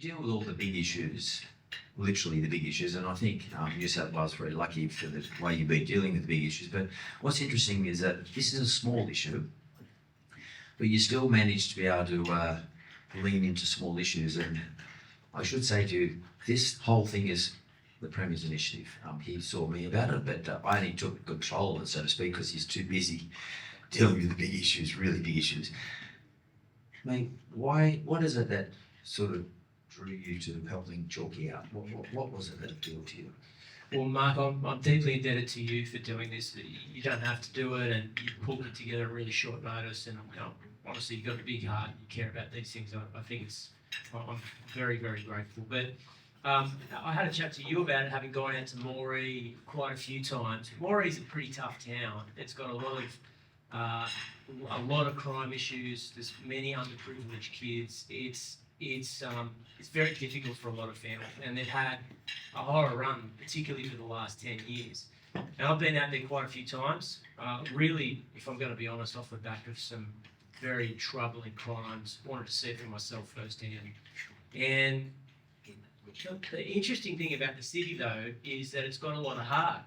deal with all the big issues, literally the big issues, and I think New South Wales is very lucky for the way you've been dealing with the big issues. But what's interesting is that this is a small issue, but you still manage to be able to lean into small issues. And I should say to you, this whole thing is the Premier's initiative. He saw me about it, but I only took control of it, so to speak, because he's too busy dealing with the big issues, really big issues. Mate, what is it that sort of drew you to helping Chalky out? What was it that appealed to you? Well, Mark, I'm deeply indebted to you for doing this. You don't have to do it, and you pulled it together at really short notice. And honestly, you've got a big heart. You care about these things. I think I'm very, very grateful. But I had a chat to you about it, having gone out to Moree quite a few times. Moree's a pretty tough town. It's got a lot of crime issues. There's many underprivileged kids. It's very difficult for a lot of families, and they've had a horror run, particularly for the last 10 years. And I've been out there quite a few times, really, if I'm going to be honest, off the back of some very troubling crimes. Wanted to see it for myself firsthand. And the interesting thing about the city, though, is that it's got a lot of heart.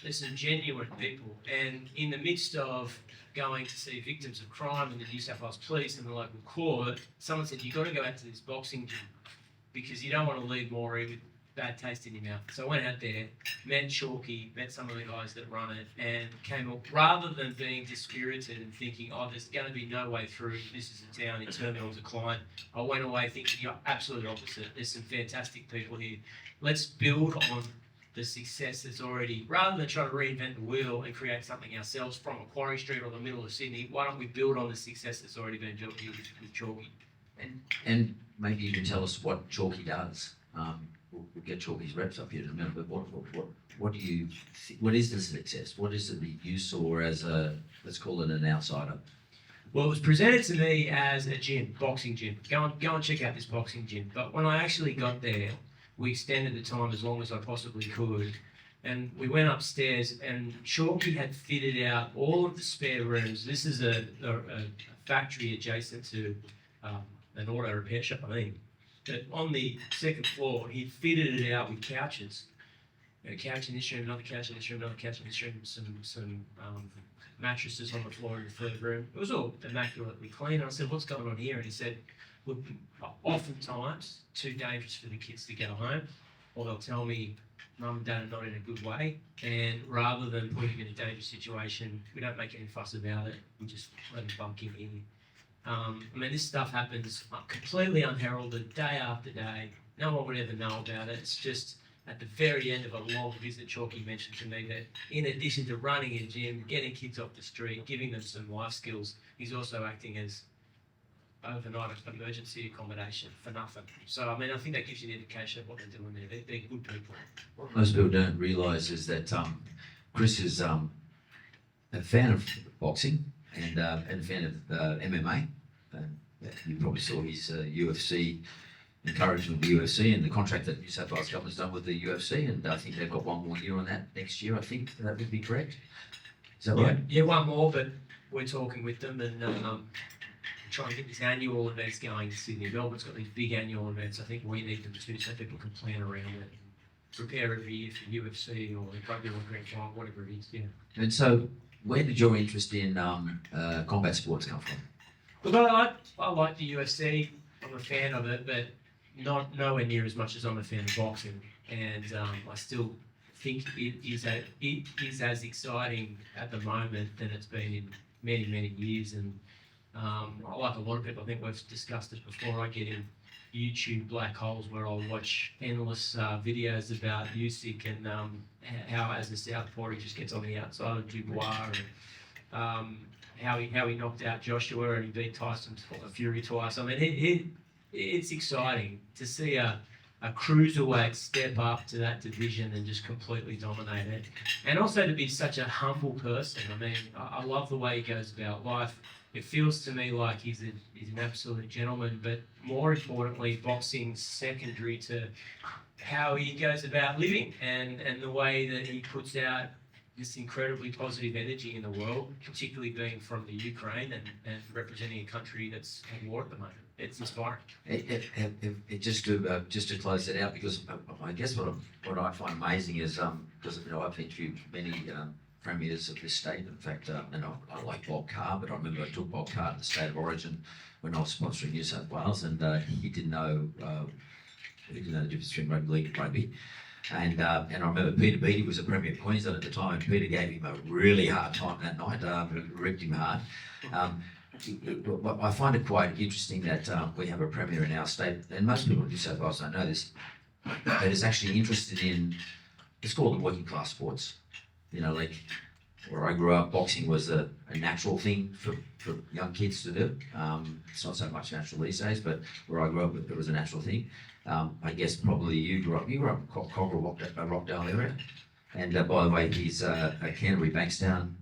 There's some genuine people, and in the midst of going to see victims of crime in the New South Wales Police and the local court, someone said, you've got to go out to this boxing gym because you don't want to leave Moree with bad taste in your mouth. So I went out there, met Chalky, met some of the guys that run it, and came up, rather than being dispirited and thinking, oh, there's going to be no way through, this is a town in terminal decline, I went away thinking the absolute opposite. There's some fantastic people here. Let's build on the success that's already, rather than try to reinvent the wheel and create something ourselves from Macquarie Street or the middle of Sydney, why don't we build on the success that's already been built here with Chalky? And maybe you can tell us what Chalky does. We'll get Chalky's reps up here in a minute, but what do you what is the success? What is it that you saw as a, let's call it an outsider? Well, it was presented to me as a gym, boxing gym. Go and check out this boxing gym. But when I actually got there, we extended the time as long as I possibly could. And we went upstairs, and Chalky had fitted out all of the spare rooms. This is a factory adjacent to an auto repair shop, I think. But on the second floor, he fitted it out with couches. A couch in this room, another couch in this room, another couch in this room, some mattresses on the floor in the third room. It was all immaculately clean. And I said, what's going on here? And he said, look, oftentimes too dangerous for the kids to go home, or they'll tell me mum and dad are not in a good way, and rather than putting them in a dangerous situation, we don't make any fuss about it, we just let them bunk in here. This stuff happens completely unheralded, day after day. No one would ever know about it. It's just at the very end of a long visit, Chalky mentioned to me that in addition to running a gym, getting kids off the street, giving them some life skills, he's also acting as overnight emergency accommodation for nothing. So, I think that gives you an indication of what they're doing there. They're good people. What most people don't realise is that Chris is a fan of boxing and a fan of MMA. You probably saw his UFC encouragement of the UFC and the contract that New South Wales government's done with the UFC, and I think they've got one more year on that next year. I think that would be correct. Is that right? Yeah, one more, but we're talking with them and trying to get this annual events going in Sydney. Melbourne's got these big annual events. I think we need them too, so people can plan around it. Prepare every year for UFC or rugby or grand final, whatever it is. Yeah. And so, where did your interest in combat sports come from? Look, I like the UFC. I'm a fan of it, but nowhere near as much as I'm a fan of boxing. And I still think it is as exciting at the moment than it's been in many, many years. And like a lot of people, I think we've discussed it before, I get in YouTube black holes where I'll watch endless videos about Usyk and how as a southpaw he just gets on the outside of Dubois, and how he knocked out Joshua and he beat Tyson Fury twice. It's exciting to see a cruiserweight step up to that division and just completely dominate it. And also to be such a humble person. I love the way he goes about life. It feels to me like he's an absolute gentleman, but more importantly, boxing's secondary to how he goes about living and the way that he puts out this incredibly positive energy in the world, particularly being from the Ukraine and representing a country that's at war at the moment. It's inspiring. Just to close that out, because I guess what I find amazing is because I've interviewed many premiers of this state. In fact, I like Bob Carr, but I remember I took Bob Carr to the State of Origin when I was sponsoring New South Wales, and he didn't know the difference between rugby league and rugby. And I remember Peter Beattie was a Premier of Queensland at the time. Peter gave him a really hard time that night, ripped him hard. I find it quite interesting that we have a Premier in our state, and most people in New South Wales don't know this, that is actually interested in, it's called the working class sports. Like where I grew up, boxing was a natural thing for young kids to do. It's not so much natural these days, but where I grew up, it was a natural thing. I guess probably you grew up in Cockerell, Rockdale area. And by the way, he's a Canterbury Bankstown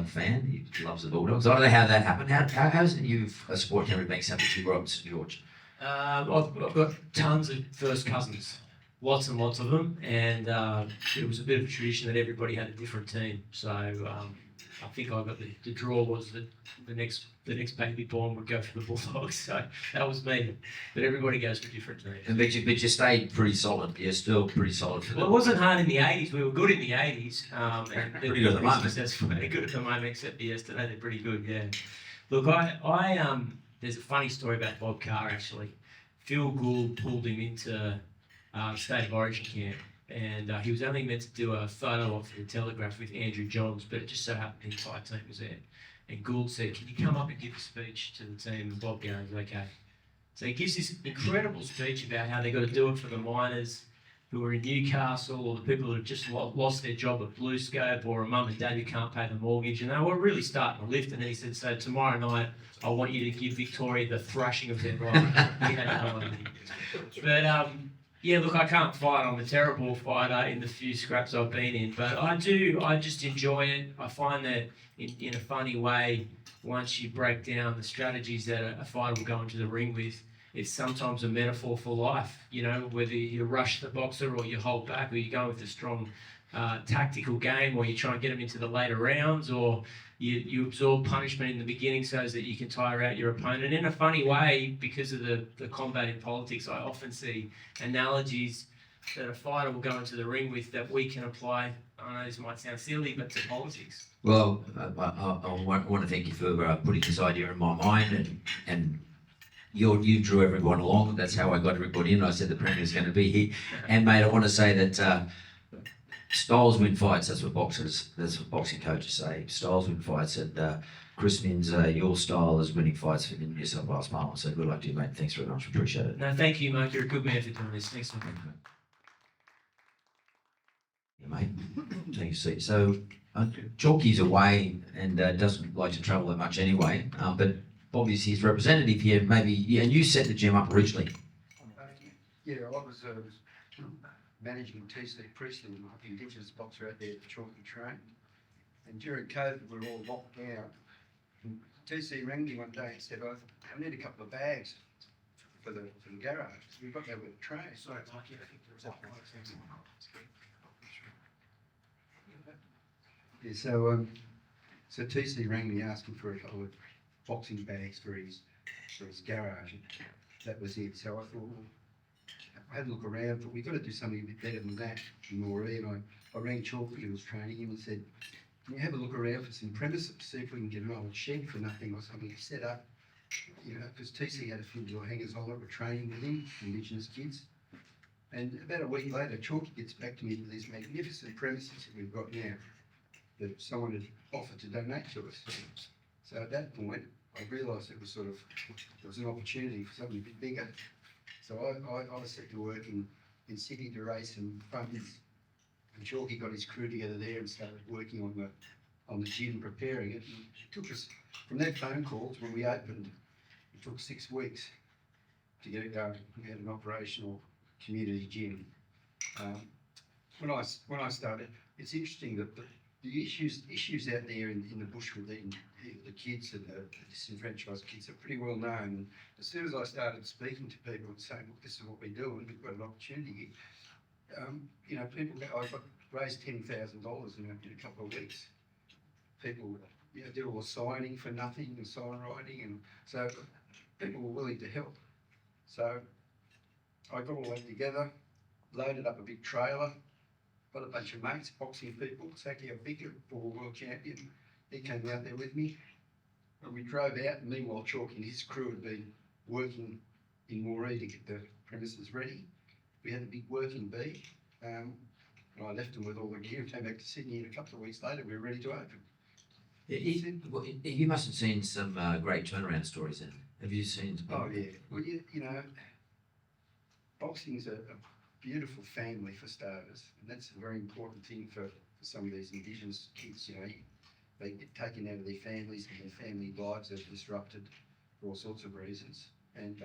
fan. He loves the Bulldogs. I don't know how that happened. How is it you support Canterbury Bankstown but you grew up in St George? I've got tons of first cousins, lots and lots of them, and it was a bit of a tradition that everybody had a different team. So I think I got the draw was that the next baby born would go for the Bulldogs. So that was me. But everybody goes for different teams. But you stayed pretty solid. You're still pretty solid for Well, it wasn't hard in the 80s. We were good in the 80s. And pretty good at the moment. That's pretty good at the moment, except yesterday they're pretty good, yeah. Look, I there's a funny story about Bob Carr, actually. Phil Gould pulled him into State of Origin camp, and he was only meant to do a photo off the Telegraph with Andrew Johns, but it just so happened the entire team was there. And Gould said, "Can you come up and give a speech to the team?" And Bob goes, "Okay." So he gives this incredible speech about how they got to do it for the miners who are in Newcastle, or the people who have just lost their job at BlueScope, or a mum and dad who can't pay the mortgage, and they were really starting to lift. And then he said, "So tomorrow night, I want you to give Victoria the thrashing of their life." He had no idea. But yeah, look, I can't fight. I'm a terrible fighter in the few scraps I've been in, but I just enjoy it. I find that in a funny way, once you break down the strategies that a fighter will go into the ring with, it's sometimes a metaphor for life. Whether you rush the boxer or you hold back, or you go with a strong tactical game, or you try and get them into the later rounds, or you absorb punishment in the beginning so that you can tire out your opponent. In a funny way, because of the combat in politics, I often see analogies that a fighter will go into the ring with that we can apply. I know this might sound silly, but to politics. Well, I want to thank you for putting this idea in my mind, and you drew everyone along. That's how I got everybody in. I said the Premier's going to be here. And mate, I want to say that styles win fights. That's what boxing coaches say. Styles win fights. And Chris Mins, your style is winning fights in New South Wales Parliament. So good luck to you, mate. Thanks very much. Appreciate it. No, thank you, Mark. You're a good man for doing this. Thanks, mate. Yeah, mate. Take a seat. So Chalky's away and doesn't like to travel that much anyway. But obviously his representative here, maybe, and you set the gym up originally. Yeah, I was managing TC Priestley, the Indigenous boxer out there at the Chalky train. And during COVID, we were all locked down. And TC rang me one day and said, I need a couple of bags for the garage. We've got that with the train. Sorry, Marky, I think there was that. Yeah, so TC rang me asking for a couple of boxing bags for his garage. That was it. So I thought, well, I had a look around, but we've got to do something a bit better than that in Moree. And I rang Chalky, who was training him, and said, can you have a look around for some premises, see if we can get an old shed for nothing or something set up, because TC had a few little hangers on that were training with him, Indigenous kids. And about a week later, Chalky gets back to me with these magnificent premises that we've got now that someone had offered to donate to us. So at that point, I realised it was an opportunity for something a bit bigger. So I was set to work in Sydney to raise some funds, and Chalky got his crew together there and started working on the gym, preparing it. And it took us, from that phone call to when we opened, it took 6 weeks to get it going. We had an operational community gym. When I started, it's interesting that the issues out there in the bush with the kids and the disenfranchised kids are pretty well known. And as soon as I started speaking to people and saying, look, this is what we do and we've got an opportunity here, People, I got raised $10,000 in a couple of weeks. People, did all the signing for nothing and sign writing, and so people were willing to help. So I got all that together, loaded up a big trailer, got a bunch of mates, boxing people. Chalky, a big former world champion, he came out there with me, and we drove out. And meanwhile, Chalky and his crew had been working in Moree to get the premises ready. We had a big working bee, and I left them with all the gear. Came back to Sydney, and a couple of weeks later, we were ready to open. You must have seen some great turnaround stories then. Have you seen? Oh yeah. Well, boxing's a beautiful family for starters, and that's a very important thing for some of these Indigenous kids. They get taken out of their families, and their family lives are disrupted for all sorts of reasons. And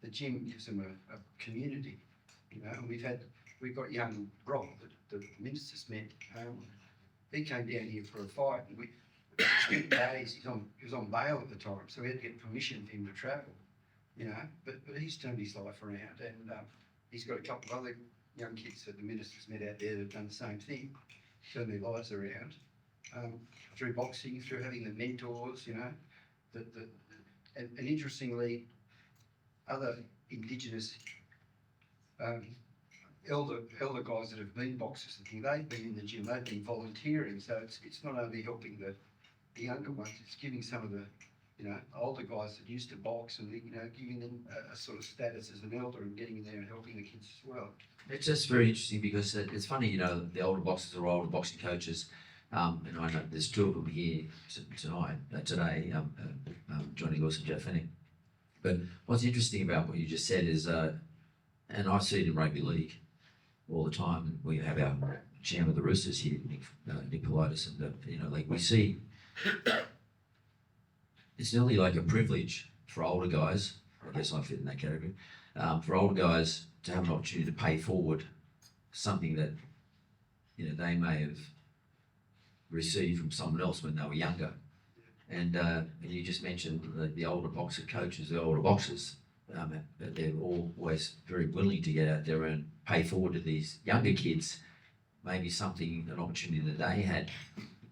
the gym gives them a community. And we've got young Rob, the minister's met. He came down here for a fight, and we spent days. He was on bail at the time, so we had to get permission for him to travel. But he's turned his life around, and he's got a couple of other young kids that the minister's met out there that have done the same thing, turned their lives around through boxing, through having the mentors. And interestingly, other Indigenous elder guys that have been boxers and things, they've been in the gym, they've been volunteering. So it's not only helping the younger ones, it's giving some of the older guys that used to box and giving them a sort of status as an elder and getting in there and helping the kids as well. It's just very interesting because it's funny, the older boxers are older boxing coaches, and I know there's two of them here today, Johnny Lewis and Jeff Fenech. But what's interesting about what you just said is, and I see it in rugby league all the time. We have our chairman of the Roosters here, Nick Politis, and we see it's nearly like a privilege for older guys. I guess I fit in that category. For older guys to have an opportunity to pay forward something that they may have received from someone else when they were younger. And you just mentioned the older boxer coaches, the older boxers. They're always very willing to get out there and pay forward to these younger kids, maybe an opportunity that they had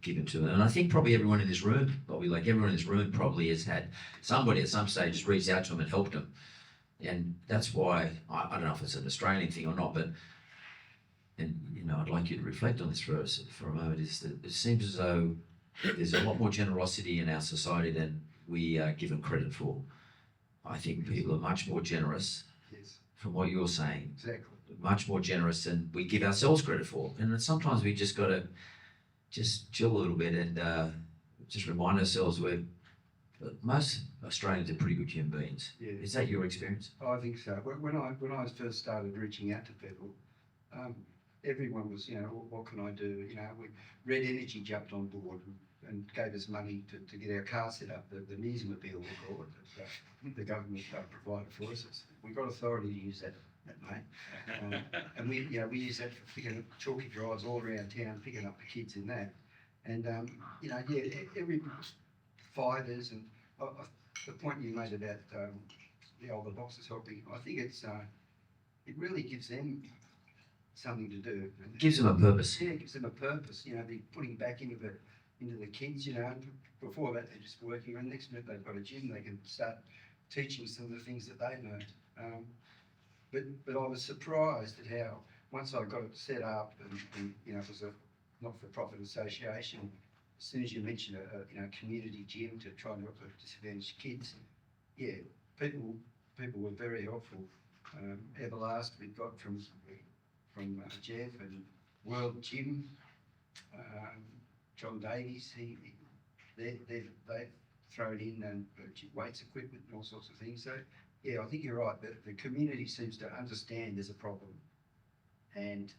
given to them. And I think probably everyone in this room, probably has had somebody at some stage just reached out to them and helped them. And that's why, I don't know if it's an Australian thing or not, but I'd like you to reflect on this for a moment, is that it seems as though there's a lot more generosity in our society than we give them credit for. I think people are much more generous, Yes, from what you're saying, exactly. much more generous than we give ourselves credit for. And sometimes we just got to just chill a little bit and just remind ourselves most Australians are pretty good human beings. Yeah. Is that your experience? I think so. When I first started reaching out to people, everyone was, what can I do? Red Energy jumped on board and gave us money to get our car set up, the Neesmobile, we call it, that the government provided for us. We got authority to use that mate. And we use that for picking up Chalky drives all around town, picking up the kids in that. And, every fighters and the point you made about the older boxers helping, I think it really gives them something to do. It gives them a purpose. Yeah, it gives them a purpose. They're putting back into the kids. Before that they're just working, and next minute they've got a gym. They can start teaching some of the things that they learned. But I was surprised at how once I got it set up, and it was a not-for-profit association. As soon as you mention a community gym to try and help the disadvantaged kids, people were very helpful. Everlast we got from Jeff, and World Gym, John Davies, they've thrown in and weights equipment and all sorts of things. So yeah, I think you're right. The community seems to understand there's a problem, and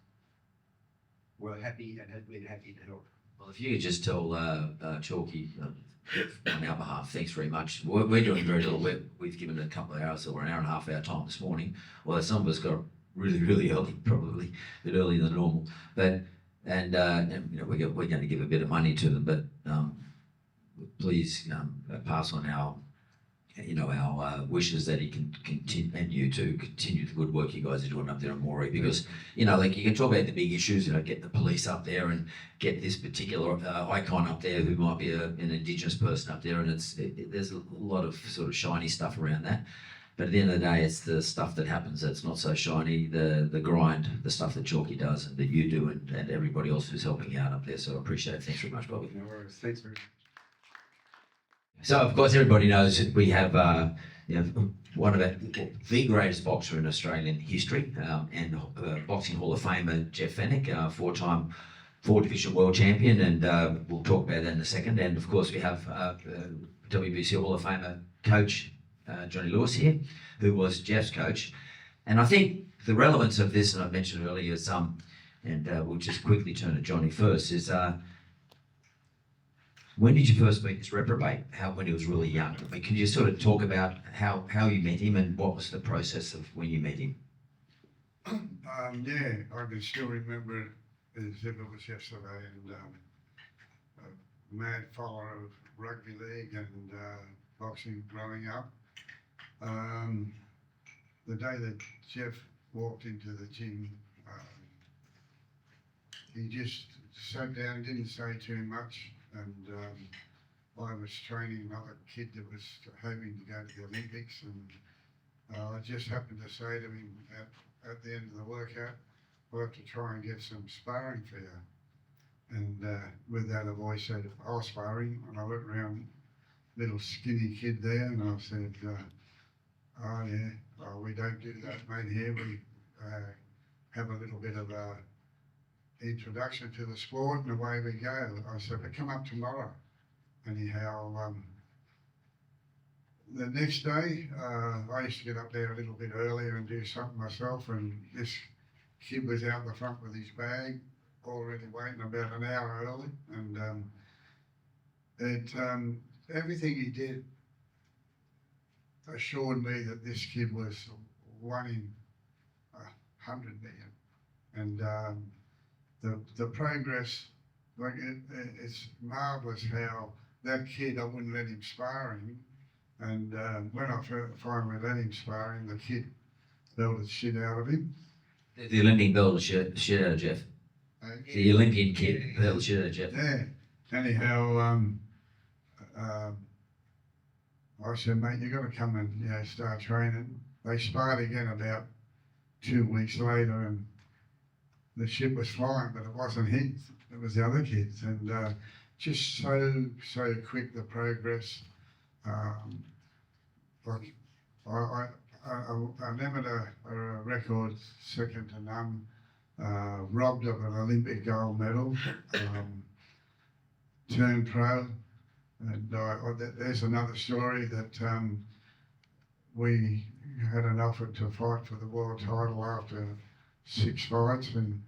we're happy and have been happy to help. Well, if you could just tell Chalky on our behalf, thanks very much. We're doing very little. We've given it a couple of hours or an hour and a half of our time this morning. Well, some of us got really, really early, probably a bit earlier than normal. But we're going to give a bit of money to them. But please pass on our our wishes that he can continue, and you to continue the good work you guys are doing up there in Moree, because like you can talk about the big issues, get the police up there and get this particular icon up there who might be an Indigenous person up there, and there's a lot of sort of shiny stuff around that. But at the end of the day, it's the stuff that happens that's not so shiny, the grind, the stuff that Chalky does and that you do, and everybody else who's helping out up there. So I appreciate it. Thanks very much, Bobby. No worries. Thanks very much. So, of course, everybody knows that we have one of the greatest boxer in Australian history, and Boxing Hall of Famer Jeff Fenech, four-time four-division world champion, and we'll talk about that in a second. And, of course, we have WBC Hall of Famer coach Johnny Lewis here, who was Jeff's coach. And I think the relevance of this, and I mentioned earlier, is and we'll just quickly turn to Johnny first, is when did you first meet this reprobate? When he was really young? I mean, can you sort of talk about how you met him and what was the process of when you met him? Yeah, I can still remember it as if it was yesterday, and a mad follower of rugby league and boxing growing up. The day that Jeff walked into the gym, he just sat down, didn't say too much, and I was training another kid that was hoping to go to the Olympics, and I just happened to say to him at the end of the workout, we'll have to try and get some sparring for you. And with that, a voice said, "Oh, sparring," and I looked around, little skinny kid there, and I said, "Oh yeah, we don't do that, mate, here. We have a little bit of a introduction to the sport, and away we go." I said, "But come up tomorrow." Anyhow, the next day, I used to get up there a little bit earlier and do something myself, and this kid was out the front with his bag, already waiting about an hour early, and everything he did assured me that this kid was one in 100 million, and the progress, like it's marvellous how that kid, I wouldn't let him sparring, and when I finally let him sparring, the kid belted the shit out of him. The Olympian belted the shit out of Jeff. The Olympian kid belted the shit out of Jeff. Yeah. Anyhow, I said, "Mate, you got to come and start training." They sparred again about 2 weeks later, and the ship was flying, but it wasn't him. It was the other kids, and just so quick the progress. Like I never a record second to none. Robbed of an Olympic gold medal. Turned pro. And there's another story that we had an offer to fight for the world title after 6 fights, and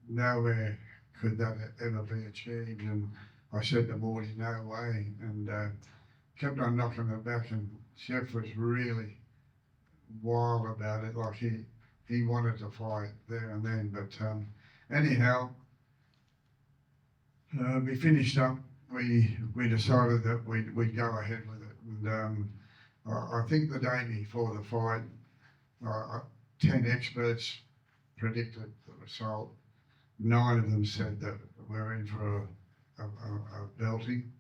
nowhere could that ever be achieved. And I said to Moree, "No way," and kept on knocking it back. And Jeff was really wild about it, like he wanted to fight there and then. But anyhow, we finished up. We decided that we'd go ahead with it, and I think the day before the fight, 10 experts predicted the result. 9 of them said that we're in for a belting,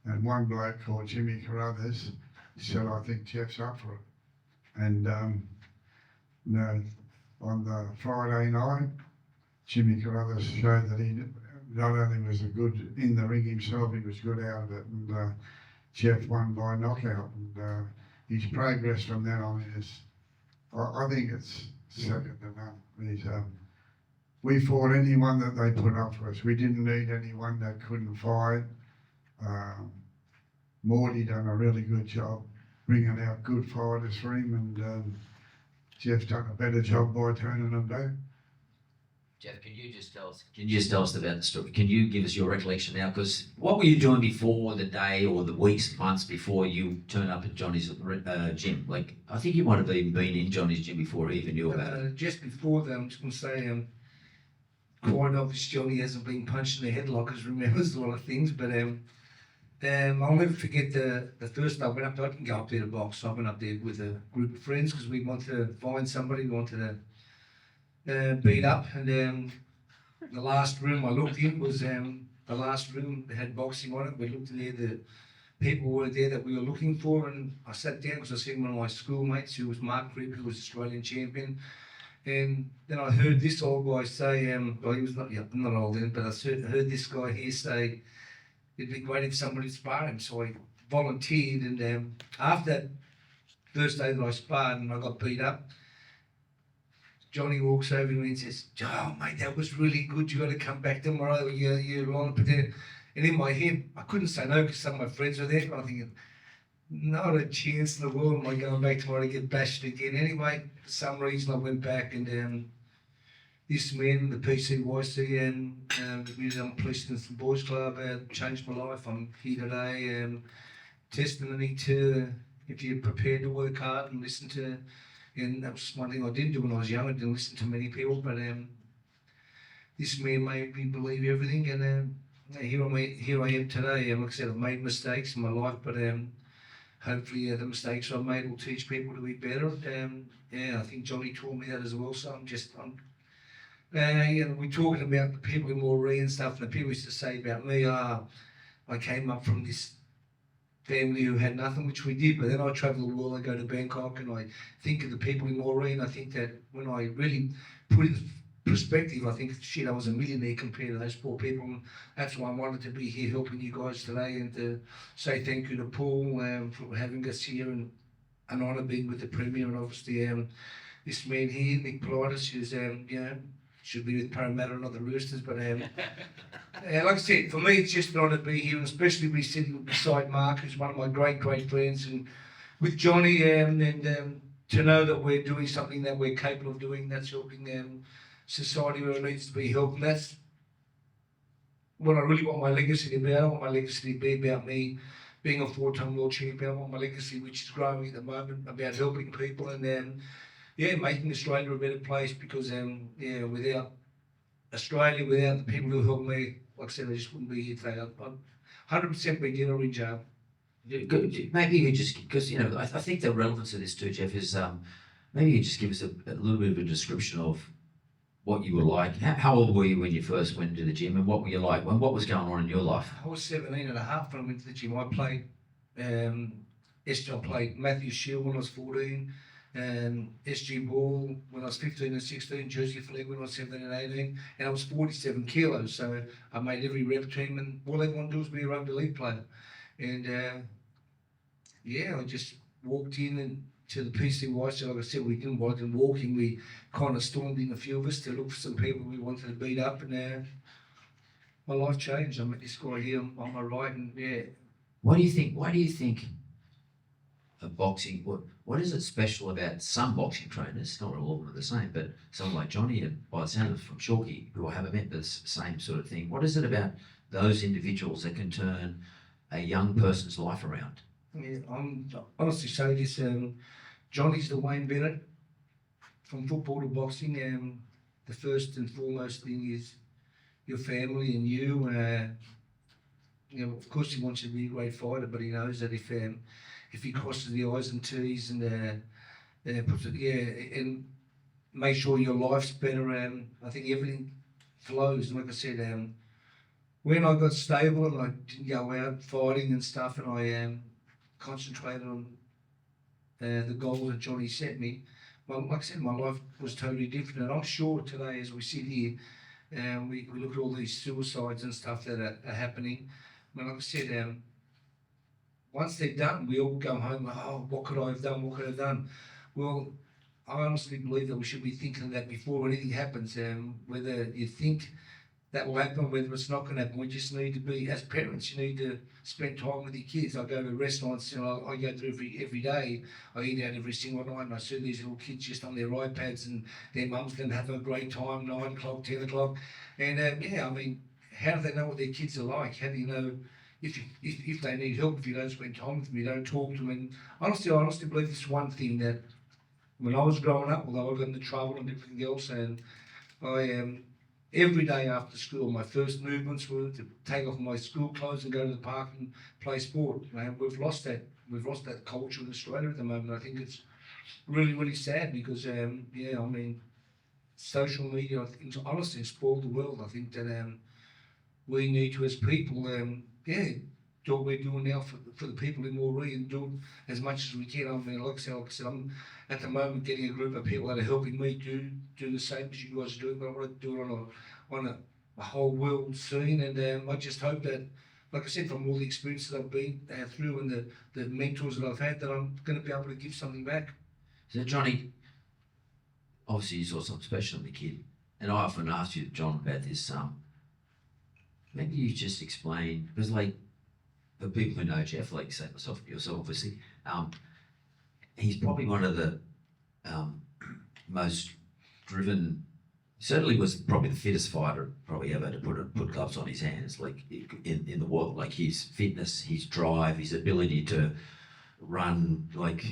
and one bloke called Jimmy Carruthers said, "I think Jeff's up for it." And on the Friday night, Jimmy Carruthers showed that he not only was good in the ring himself, he was good out of it, and Jeff won by knockout, and his progress from then on is, I think it's second to none. We fought anyone that they put up for us. We didn't need anyone that couldn't fight. Morty done a really good job bringing out good fighters for him, and Jeff done a better job by turning them back. Jeff, can you just tell us about the story? Can you give us your recollection now? Because what were you doing before the day or the weeks, months before you turned up at Johnny's gym? Like, I think you might have even been in Johnny's gym before he even knew about it. Just before that, I'm just going to say, quite obvious Johnny hasn't been punched in the head like us, remembers a lot of things, but I'll never forget the first day I went up there. I didn't go up there to box. I went up there with a group of friends because we wanted to find somebody. We wanted to beat up. And the last room I looked in was the last room that had boxing on it. We looked in there. The people were there that we were looking for. And I sat down because I seen one of my schoolmates who was Mark Fripp, who was Australian champion. And then I heard this old guy say, well, he was not old then, but I heard this guy here say, it'd be great if somebody sparred him. So I volunteered, and after that first day that I sparred and I got beat up, Johnny walks over to me and says, "Oh, mate, that was really good. You got to come back tomorrow. You're on it." And in my head, I couldn't say no because some of my friends were there. But I'm thinking, not a chance in the world am I going back tomorrow to get bashed again. Anyway, for some reason I went back, and this man, the PCYC, and the Police and Boys Club changed my life. I'm here today. Testimony to if you're prepared to work hard and listen to, and that was one thing I didn't do when I was young. I didn't listen to many people, but this man made me believe everything, and here I am today. Like I said, I've made mistakes in my life, but hopefully the mistakes I've made will teach people to be better. I think Johnny taught me that as well. So we're talking about the people in Moree and stuff, and the people used to say about me, I came up from this family who had nothing, which we did, but then I travel the world, I go to Bangkok, and I think of the people in Moree, and I think that when I really put it in perspective, I think, shit, I was a millionaire compared to those poor people, and that's why I wanted to be here helping you guys today, and to say thank you to Paul for having us here, and an honour being with the Premier, and obviously this man here, Nick Politis, who's, should be with Parramatta, not the Roosters, but like I said, for me it's just an honour to be here, and especially be sitting beside Mark, who's one of my great friends, and with Johnny, and to know that we're doing something that we're capable of doing, that's helping society where it needs to be helped, and that's what I really want my legacy to be. I don't want my legacy to be about me being a 4-time world champion. I want my legacy, which is growing at the moment, about helping people and making Australia a better place, because without Australia, without the people who helped me, like I said, I just wouldn't be here today. I'd 100% be dead or in jail. Maybe you just, because I think the relevance of this too, Jeff, is maybe you just give us a little bit of a description of what you were like. How old were you when you first went to the gym, and what were you like? What was going on in your life? I was 17 and a half when I went to the gym. I played I played Matthew Shield when I was 14. SG Ball when I was 15 and 16, Jersey Flag when I was 17 and 18, and I was 47 kilos, so I made every rep team, and all they want to do is be a rugby league player. And I just walked in and to the PCY, so like I said, we didn't walk in walking, we kind of stormed in, a few of us, to look for some people we wanted to beat up, and my life changed. I met this guy here on my right, and Why do you think of boxing? What is it special about some boxing trainers? Not all of them are the same, but someone like Johnny, and by the sound of from Chalky, who I haven't met, but it's the same sort of thing. What is it about those individuals that can turn a young person's life around? Yeah, I'm honestly say this. Johnny's the Wayne Bennett from football to boxing. The first and foremost thing is your family and you. Of course, he wants you to be a great fighter, but he knows that if he crosses the I's and T's and puts it, and make sure your life's better. I think everything flows. And like I said, when I got stable and I didn't go out fighting and stuff, and I concentrated on the goal that Johnny set me, well, like I said, my life was totally different. And I'm sure today, as we sit here, we look at all these suicides and stuff that are happening. But like I said, once they're done, we all go home, what could I have done? What could I have done? Well, I honestly believe that we should be thinking of that before anything happens. Whether you think that will happen, whether it's not going to happen, we just need to be, as parents, you need to spend time with your kids. I go to restaurants, I go there every day. I eat out every single night, and I see these little kids just on their iPads, and their mum's going to have a great time, 9 o'clock, 10 o'clock. And how do they know what their kids are like? How do you know if they need help, if you don't spend time with them, you don't talk to them? And honestly, I honestly believe this one thing, that when I was growing up, although I got into trouble and everything else, and every day after school, my first movements were to take off my school clothes and go to the park and play sport. We've lost that. We've lost that culture in Australia at the moment. I think it's really, really sad because, social media, I think, honestly, has spoiled the world. I think that we need to, as people, do what we're doing now for the people in Moree and do as much as we can. Like I said, I'm at the moment getting a group of people that are helping me do the same as you guys are doing, but I want to do it on a whole world scene. And I just hope that, like I said, from all the experiences I've been through and the mentors that I've had, that I'm going to be able to give something back. So Johnny, obviously you saw something special in the kid, and I often ask you, John, about this. Maybe you just explain, because like for people who know Jeff, like say myself, yourself, obviously, he's probably one of the most driven. Certainly was probably the fittest fighter probably ever to put gloves on his hands, like in the world. Like his fitness, his drive, his ability to run, like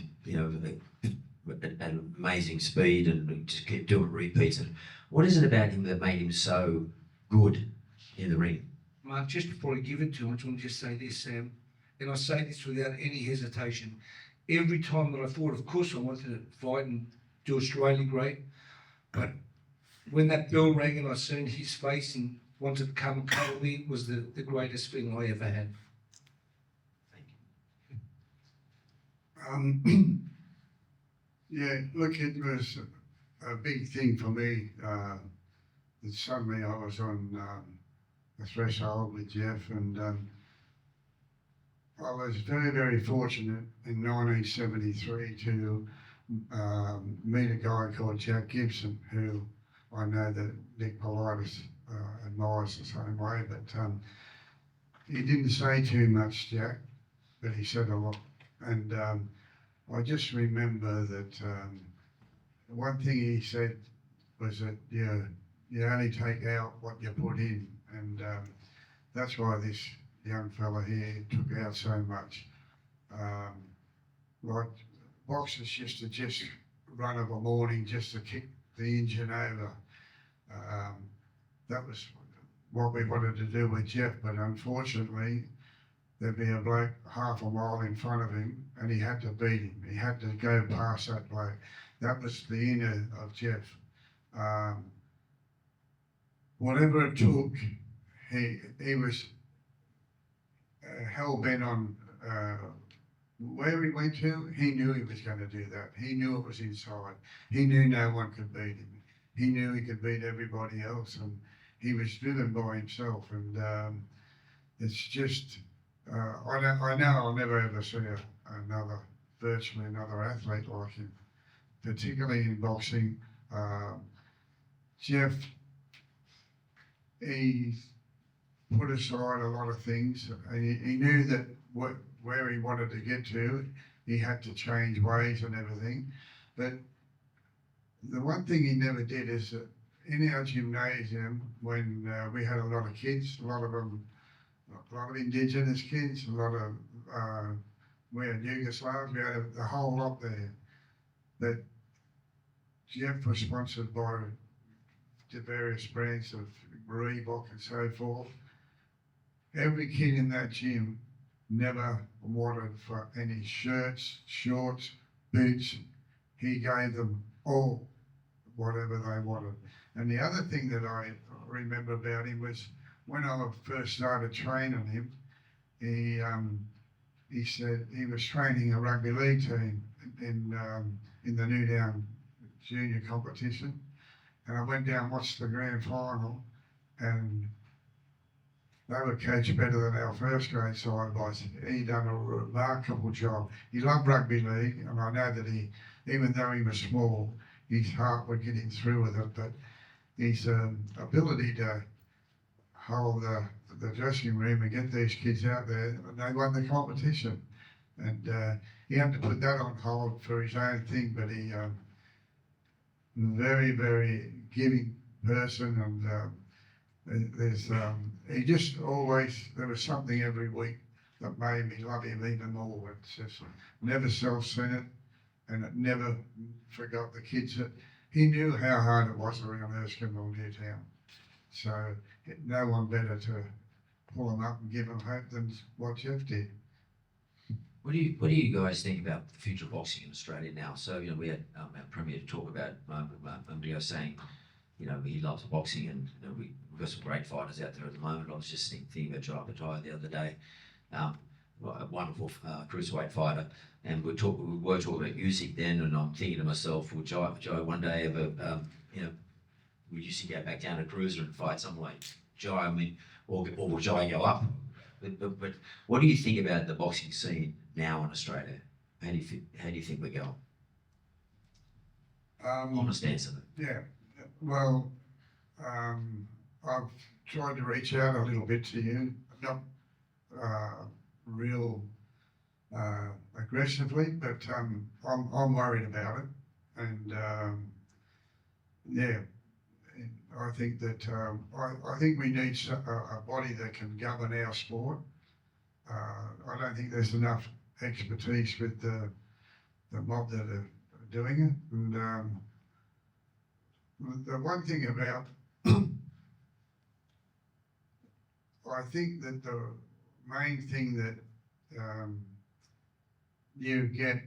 at an amazing speed and just keep doing repeats. And what is it about him that made him so good in the ring? Mark, just before I give it to him, I just want to just say this, and I say this without any hesitation. Every time that I thought, of course, I wanted to fight and do Australia great, but when that bell rang and I seen his face and wanted to come and cuddle me, it was the greatest feeling I ever had. Thank you. Yeah, look, it was a big thing for me that suddenly I was on the threshold with Jeff, and I was very, very fortunate in 1973 to meet a guy called Jack Gibson, who I know that Nick Politis admires the same way, but he didn't say too much, Jack, but he said a lot. And I just remember that one thing he said was that you only take out what you put in, and that's why this young fella here took out so much. Like boxers used to just run of a morning just to kick the engine over. That was what we wanted to do with Jeff, but unfortunately there'd be a bloke half a mile in front of him and he had to beat him. He had to go past that bloke. That was the inner of Jeff. Whatever it took, he was hell-bent on where he went to. He knew he was going to do that. He knew it was inside. He knew no one could beat him. He knew he could beat everybody else, and he was driven by himself. And it's just, I know I'll never ever see virtually another athlete like him, particularly in boxing. Jeff, he put aside a lot of things. He knew that where he wanted to get to, he had to change ways and everything. But the one thing he never did is that in our gymnasium, when we had a lot of kids, a lot of Indigenous kids, a lot of, we had Yugoslavs, we had a whole lot there, that Jeff was sponsored by the various brands of Moree and so forth. Every kid in that gym never wanted for any shirts, shorts, boots. He gave them all whatever they wanted. And the other thing that I remember about him was when I first started training him, he said he was training a rugby league team in the Newdown junior competition. And I went down and watched the grand final, and they were coached better than our first grade side was. He done a remarkable job. He loved rugby league, and I know that even though he was small, his heart would get him through with it. But his ability to hold the dressing room and get these kids out there, they won the competition. And he had to put that on hold for his own thing, but he very, very giving person, and he just always, there was something every week that made me love him even more. It's just never self-centered, and it never forgot the kids. He knew how hard it was around Erskine or Newtown. So no one better to pull them up and give them hope than what Jeff did. What do you guys think about the future of boxing in Australia now? So, we had our Premier to talk about a moment ago saying, he loves boxing and we've got some great fighters out there at the moment. I was just thinking about Jai Bataille the other day, a wonderful cruiserweight fighter. And we were talking about Usyk then, and I'm thinking to myself, will Jai one day ever, will Usyk go back down to cruiser and fight someone like Jai? I mean, or will Jai go up? But what do you think about the boxing scene now in Australia? How do you think we're going? Honest answer. Yeah, well, I've tried to reach out a little bit to you, not real aggressively, but I'm worried about it, and yeah, I think that I think we need a body that can govern our sport. I don't think there's enough expertise with the mob that are doing it, and the one thing about I think that the main thing that you get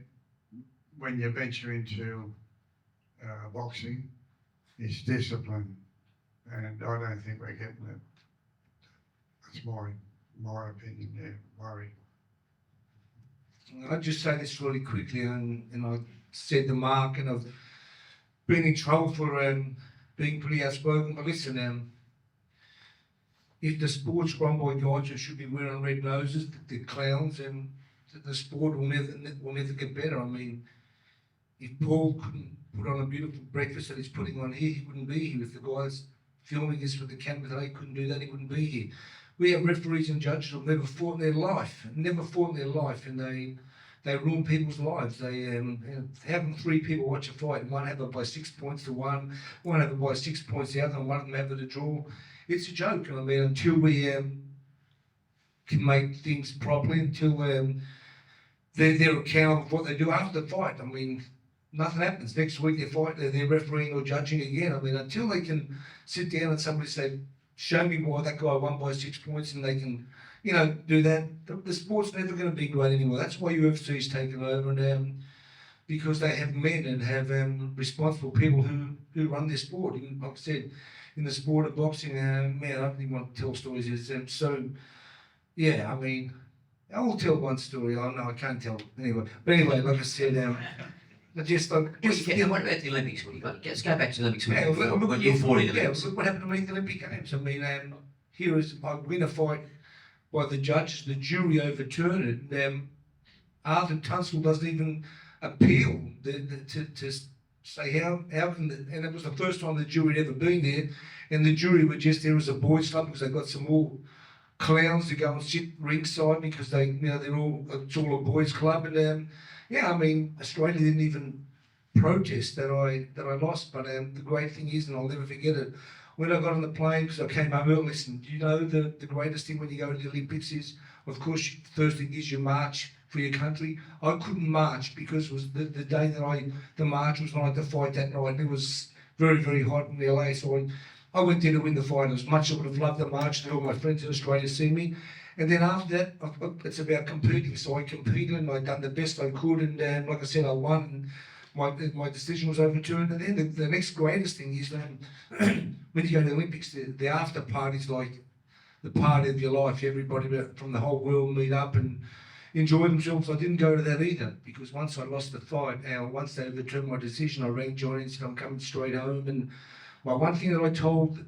when you venture into boxing is discipline, and I don't think we're getting it. That's my opinion there, worry. I'll just say this really quickly, and I said the mark, and I've been in trouble for being pretty outspoken. But listen, if the sport's run by guys who should be wearing red noses, the clowns, and the sport will never get better. I mean, if Paul couldn't put on a beautiful breakfast that he's putting on here, he wouldn't be here. If the guys filming this with the camera today couldn't do that, he wouldn't be here. We have referees and judges who've never fought in their life, and they ruin people's lives. They having 3 people watch a fight, and one have it by 6 points to one have it by 6 points to the other, and one of them have it a draw. It's a joke. I mean, until we can make things properly, until they're accountable for what they do after the fight. I mean, nothing happens. Next week they're refereeing or judging again. I mean, until they can sit down and somebody say, show me why that guy won by 6 points, and they can, do that. The sport's never going to be great anymore. That's why UFC's taken over, and because they have men and have responsible people who run their sport. And like I said, in the sport of boxing, man, I don't even want to tell stories. So, yeah, I mean, I will tell one story. I know I can't tell anyway. But anyway, like I said, what about the Olympics? Let's go back to the Olympics. Yeah, When you fought in the Olympics. Look what happened to me in the Olympic Games. I mean, here is I win a fight by the judges, the jury overturned it. Arthur Tunstall doesn't even appeal to say how can and it was the first time the jury had ever been there, and the jury were just there as a boys' club because they got some more clowns to go and sit ringside because it's all a boys' club, and I mean, Australia didn't even protest that I lost, but the great thing is, and I'll never forget it, when I got on the plane, because I came home early, listen, the greatest thing when you go to the Olympics is, of course, first thing is you march for your country. I couldn't march because it was the day that the march was when I had to fight that night, and it was very, very hot in LA, so I went there to win the fight. As much as I would have loved the march to all my friends in Australia see me. And then after that, it's about competing. So I competed and I done the best I could. And like I said, I won. And my decision was overturned. And then the next greatest thing is when you go to the Olympics, the after party is like the party of your life. Everybody from the whole world meet up and enjoy themselves. I didn't go to that either because once I lost the fight, once they overturned my decision, I rang Johnny and said I'm coming straight home. And one thing that I told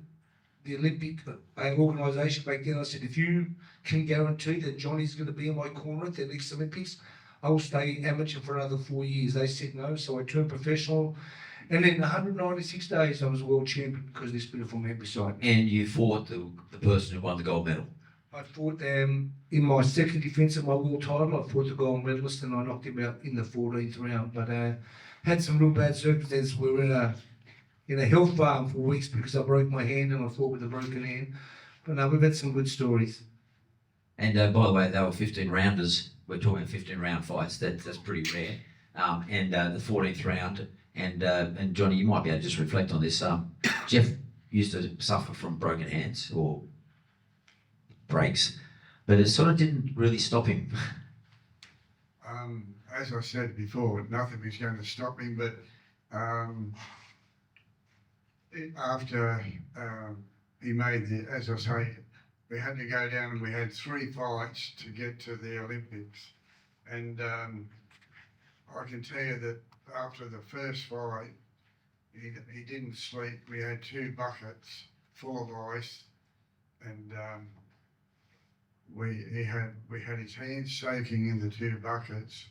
the Olympic organisation back then, I said, if you can guarantee that Johnny's going to be in my corner at the next Olympics, I will stay amateur for another 4 years. They said no, so I turned professional. And in 196 days, I was world champion because of this beautiful man beside me. And you fought the person who won the gold medal. I fought in my second defence of my world title. I fought the gold medalist and I knocked him out in the 14th round. But had some real bad circumstances. We were in a health farm for weeks because I broke my hand and I fought with a broken hand. But no, we've had some good stories. And by the way, they were 15 rounders. We're talking 15 round fights. That's pretty rare. And the 14th round. And Johnny, you might be able to just reflect on this. Jeff used to suffer from broken hands or breaks, but it sort of didn't really stop him. As I said before, nothing was going to stop him, but after he made the, as I say, we had to go down and we had 3 fights to get to the Olympics. And I can tell you that after the first fight, he didn't sleep. We had 2 buckets full of ice, and we had his hands soaking in the 2 buckets.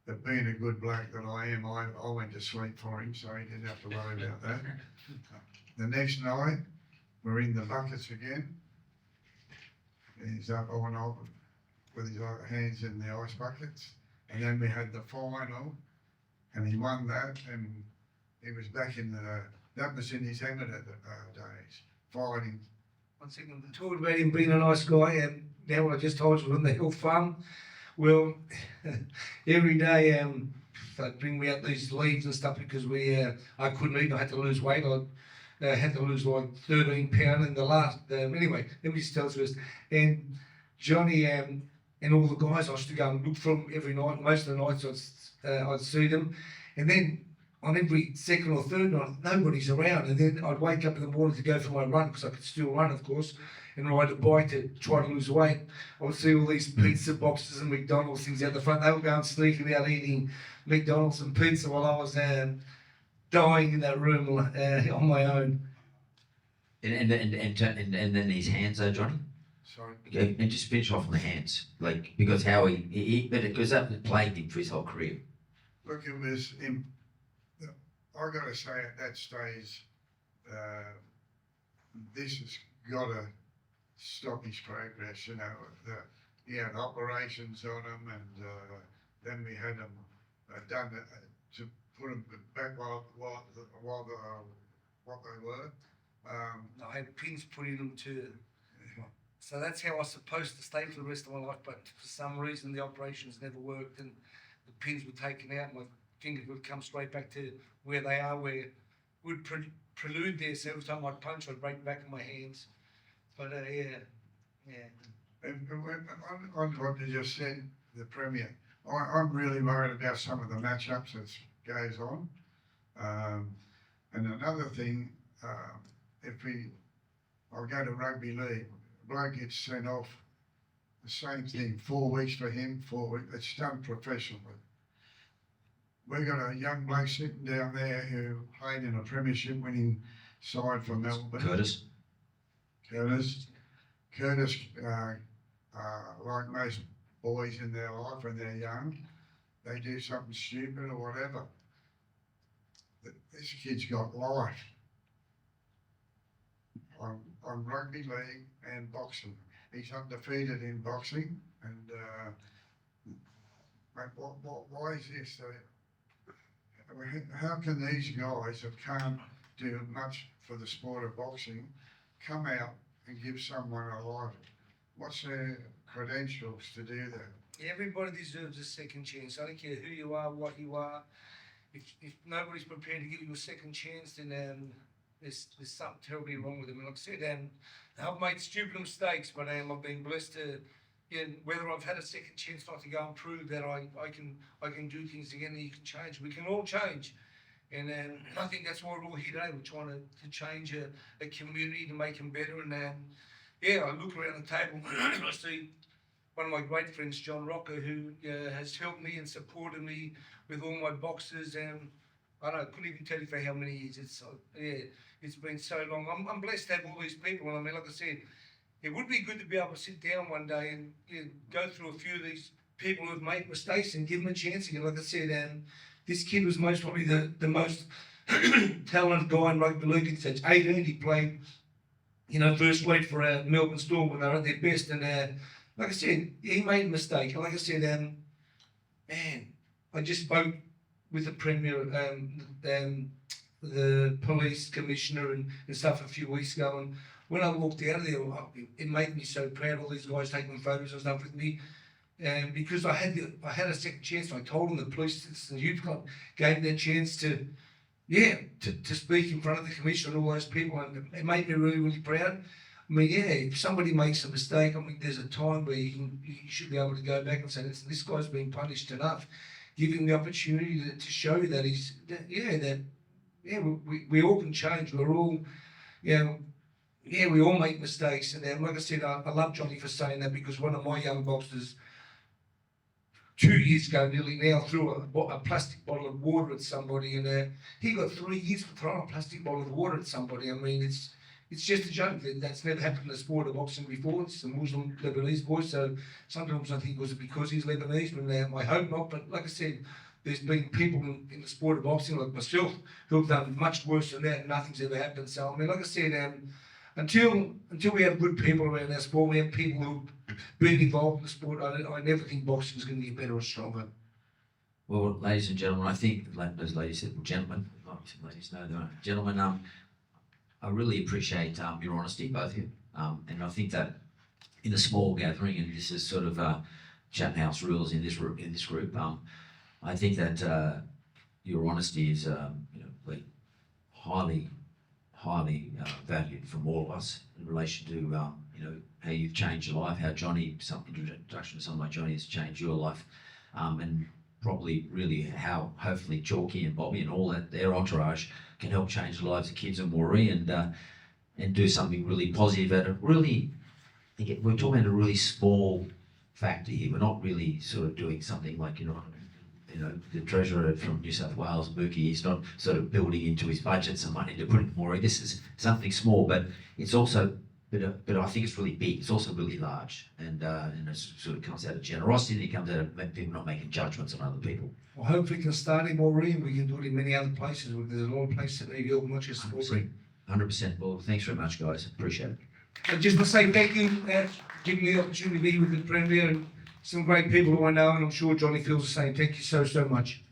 But being a good bloke that I am, I went to sleep for him, so he didn't have to worry about that. The next night, we're in the buckets again. He's up all night with his hands in the ice buckets. And then we had the final, and he won that, and he was back in that was in his amateur days, fighting. One second, talking about him being a nice guy, and now what I just told you was on the hill farm. Well, every day they'd bring me out these leaves and stuff because I couldn't eat. I had to lose weight. I had to lose like 13 pounds in the last. Anyway, let me just tell you this. And Johnny and all the guys, I used to go and look for them every night. Most of the nights I'd see them, and then on every second or third night, nobody's around. And then I'd wake up in the morning to go for my run because I could still run, of course, and ride a bike to try to lose weight. I would see all these pizza boxes and McDonald's things out the front. They were going sneaking out eating McDonald's and pizza while I was dying in that room on my own. And then his hands, though, Johnny. Sorry. Okay, and just finish off on the hands, like because how because that plagued him for his whole career. Look, it was. I got to say, at that stage, this has got to stop his progress. You know, he had operations on him, and then we had him done to put him back what they were. I had pins put in them too. So that's how I was supposed to stay for the rest of my life, but for some reason the operations never worked and the pins were taken out and my fingers would come straight back to where they are, where it would prelude there, so every time I'd punch I'd break the back of my hands. But yeah. And on what you just said, the Premier, I'm really worried about some of the matchups that goes on. And another thing, I'll go to rugby league, a bloke gets sent off, the same thing, 4 weeks for him, 4 weeks, it's done professionally. We've got a young bloke sitting down there who played in a premiership winning side for Melbourne. Curtis, like most boys in their life when they're young, they do something stupid or whatever. This kid's got life on rugby league and boxing. He's undefeated in boxing, and mate, why is this? How can these guys that can't do much for the sport of boxing come out and give someone a life? What's their credentials to do that? Everybody deserves a second chance. I don't care who you are, what you are. If nobody's prepared to give you a second chance, then there's something terribly wrong with them. And like I said, I've made stupid mistakes, but I've been blessed to, whether I've had a second chance not to go and prove that I can do things again and you can change. We can all change. And I think that's why we're all here today. We're trying to change a community to make them better. And I look around the table and I see one of my great friends, John Rocker, who has helped me and supported me with all my boxes. And I couldn't even tell you for how many years. It's been so long. I'm blessed to have all these people. And I mean, like I said, it would be good to be able to sit down one day and go through a few of these people who've made mistakes and give them a chance again. Like I said, this kid was most probably the most talented guy in rugby league. At age 18, he played, first grade for Melbourne Storm when they were at their best. And like I said, he made a mistake. And like I said, I just spoke with the Premier, the police commissioner and stuff a few weeks ago. And when I walked out of there, it made me so proud. All these guys taking photos and stuff with me. Because I had a second chance. I told them the police and youth club gave me that chance to to speak in front of the commission and all those people, and it made me really, really proud. I mean, if somebody makes a mistake, I mean, there's a time where you should be able to go back and say, listen, this guy's been punished enough. Give him the opportunity to show that we all can change. We're all, we all make mistakes. And like I said, I love Johnny for saying that, because one of my young boxers 2 years ago nearly now threw a plastic bottle of water at somebody, and he got 3 years for throwing a plastic bottle of water at somebody. I mean, it's just a joke. That's never happened in the sport of boxing before. It's a Muslim Lebanese boy, so sometimes I think it was because he's Lebanese, but I hope not. But like I said, there's been people in the sport of boxing like myself who have done much worse than that, and nothing's ever happened. So I mean, like I said, until we have good people around our sport, we have people who've been involved in the sport, I never think boxing is going to get better or stronger. Well, ladies and gentlemen, I think, as ladies said, gentlemen, ladies know that, gentlemen, I really appreciate your honesty, both of you. And I think that in a small gathering, and this is sort of Chatham House rules in this group, I think that your honesty is like highly valued from all of us in relation to how you've changed your life, how Johnny, some introduction to someone like Johnny has changed your life, and probably really how hopefully Chalky and Bobby and all that their entourage can help change the lives of kids in Moree and do something really positive at a really, we're talking about a really small factor here. We're not really sort of doing something like the treasurer from New South Wales, Mookie, he's not sort of building into his budget some money to put in Moree. This is something small, but it's also, but I think it's really big. It's also really large, and it sort of comes out of generosity, and it comes out of people not making judgments on other people. Well, hopefully we can start in Moree, and we can do it in many other places. There's a lot of places that need help, not just Moree. 100%. Well, thanks very much, guys. Appreciate it. I just want to say thank you for giving me the opportunity to be with the Premier and some great people who I know, and I'm sure Johnny feels the same. Thank you so much.